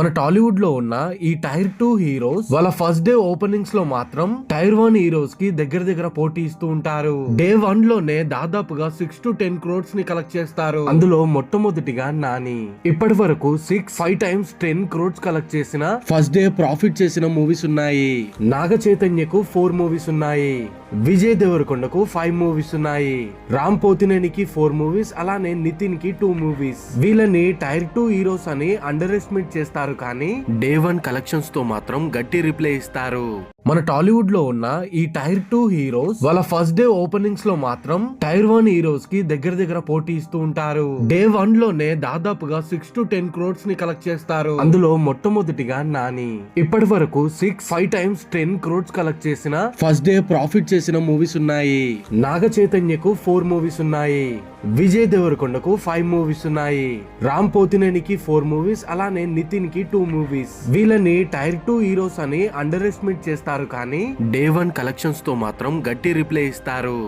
మన టాలీవుడ్ లో ఉన్న ఈ టైర్ 2 హీరోస్ వాళ్ళ ఫస్ట్ డే ఓపెనింగ్స్ లో మాత్రం టైర్ 1 హీరోస్ కి దగ్గర పోటీ ఇస్తూ ఉంటారు. డే 1 లోనే దాదాపుగా 6 to 10 crores ని కలెక్ట్ చేస్తారు. అందులో మొట్టమొదటిగా నాని ఇప్పటి వరకు 5 times 10 crores కలెక్ట్ చేసిన ఫస్ట్ డే ప్రాఫిట్ చేసిన మూవీస్ ఉన్నాయి. నాగ చైతన్యకు 4 మూవీస్ ఉన్నాయి. విజయ్ దేవరకొండకు 5 మూవీస్ ఉన్నాయి. రామ్ పోతినేనికి 4 మూవీస్, అలానే నితిన్ కి 2 మూవీస్. వీళ్ళని టైర్ 2 హీరోస్ అని అండర్ ఎస్టిమేట్ చేస్తారు, కానీ డే 1 కలెక్షన్స్ తో మాత్రం గట్టి రిప్లై ఇస్తారు. మన టాలీవుడ్ లో ఉన్న ఈ టైర్ 2 హీరోస్ వాళ్ళ ఫస్ట్ డే ఓపెనింగ్స్ లో మాత్రం టైర్ 1 హీరోస్ కి దగ్గర పోటీ ఇస్తూ ఉంటారు. డే 1 లోనే దాదాపుగా 6 to 10 crores ని కలెక్ట్ చేస్తారు. అందులో మొట్టమొదటిగా నాని ఇప్పటి వరకు 5 times 10 crores కలెక్ట్ చేసిన ఫస్ట్ డే ప్రాఫిట్ చేసిన మూవీస్ ఉన్నాయి. నాగ చైతన్యకు 4 మూవీస్ ఉన్నాయి. విజయ్ దేవరకొండకు 5 మూవీస్ ఉన్నాయి. రామ్ పోతినేనికి 4 మూవీస్, అలానే నితిన్ కి 2 మూవీస్. వీళ్ళని టైర్ 2 హీరోస్ అని అండర్ ఎస్టిమేట్ చేస్తారు, కానీ డే 1 కలెక్షన్స్ తో మాత్రం గట్టి రిప్లై ఇస్తారు.